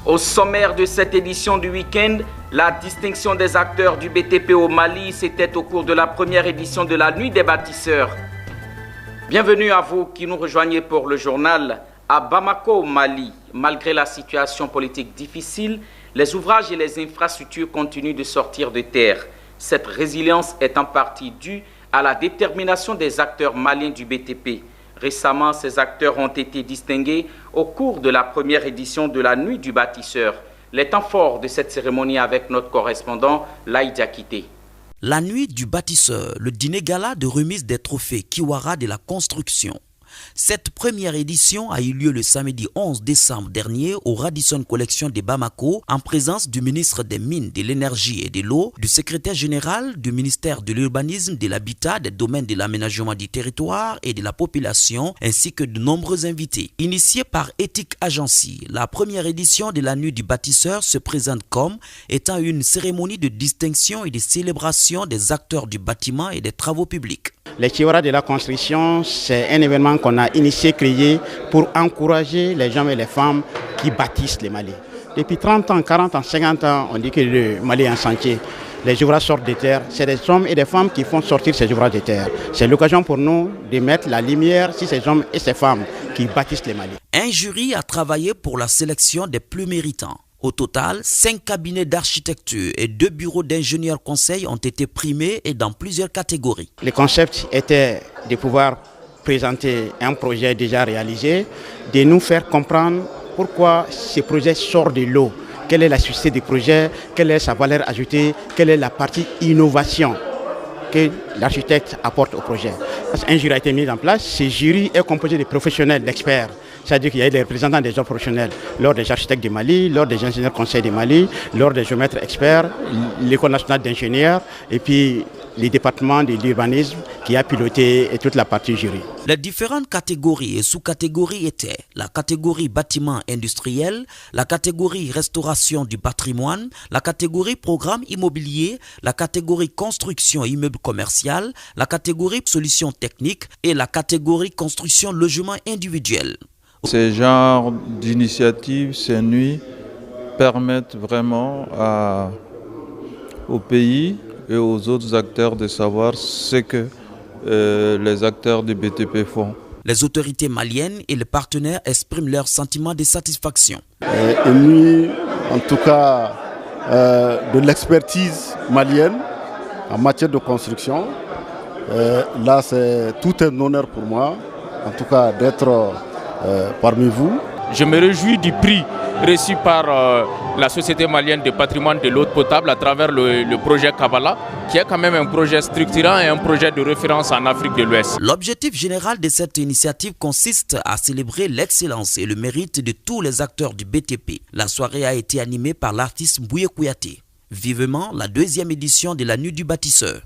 Au sommaire de cette édition du week-end, la distinction des acteurs du BTP au Mali, c'était au cours de la première édition de la Nuit des bâtisseurs. Bienvenue à vous qui nous rejoignez pour le journal. À Bamako, au Mali, malgré la situation politique difficile, les ouvrages et les infrastructures continuent de sortir de terre. Cette résilience est en partie due à la détermination des acteurs maliens du BTP. Récemment, ces acteurs ont été distingués au cours de la première édition de la Nuit du bâtisseur. Les temps forts de cette cérémonie avec notre correspondant, Laïdia Kité. La Nuit du bâtisseur, le dîner gala de remise des trophées Kiwara de la construction. Cette première édition a eu lieu le samedi 11 décembre dernier au Radisson Collection de Bamako en présence du ministre des Mines, de l'Énergie et de l'Eau, du secrétaire général du ministère de l'Urbanisme, de l'Habitat, des domaines de l'aménagement du territoire et de la population, ainsi que de nombreux invités. Initiée par Ethic Agency, la première édition de la Nuit du bâtisseur se présente comme étant une cérémonie de distinction et de célébration des acteurs du bâtiment et des travaux publics. Les Kiwara de la construction, c'est un événement qu'on a initié, créé pour encourager les gens et les femmes qui bâtissent le Mali. Depuis 30 ans, 40 ans, 50 ans, on dit que le Mali est en chantier. Les ouvrages sortent de terre. C'est des hommes et des femmes qui font sortir ces ouvrages de terre. C'est l'occasion pour nous de mettre la lumière sur ces hommes et ces femmes qui bâtissent le Mali. Un jury a travaillé pour la sélection des plus méritants. Au total, 5 cabinets d'architecture et 2 bureaux d'ingénieurs conseils ont été primés et dans plusieurs catégories. Le concept était de pouvoir présenter un projet déjà réalisé, de nous faire comprendre pourquoi ce projet sort de l'eau, quelle est la succès du projet, quelle est sa valeur ajoutée, quelle est la partie innovation que l'architecte apporte au projet. Un jury a été mis en place. Ce jury est composé de professionnels, d'experts. C'est-à-dire qu'il y a des représentants des autres professionnels, lors des architectes du Mali, lors des ingénieurs conseils du Mali, lors des géomètres experts, l'école nationale d'ingénieurs et puis les départements de l'urbanisme qui a piloté et toute la partie jury. Les différentes catégories et sous-catégories étaient la catégorie bâtiment industriel, la catégorie restauration du patrimoine, la catégorie programme immobilier, la catégorie construction immeuble commercial, la catégorie solutions techniques et la catégorie construction logement individuel. Ces genres d'initiatives, ces nuits, permettent vraiment au pays et aux autres acteurs de savoir ce que les acteurs du BTP font. Les autorités maliennes et les partenaires expriment leur sentiment de satisfaction. Une nuit, en tout cas, de l'expertise malienne en matière de construction. Là, c'est tout un honneur pour moi, en tout cas, d'être parmi vous. Je me réjouis du prix reçu par la Société malienne de patrimoine de l'eau potable à travers le projet Kabbalah, qui est quand même un projet structurant et un projet de référence en Afrique de l'Ouest. L'objectif général de cette initiative consiste à célébrer l'excellence et le mérite de tous les acteurs du BTP. La soirée a été animée par l'artiste Mbouye Kouyaté. Vivement la 2e édition de la Nuit du bâtisseur.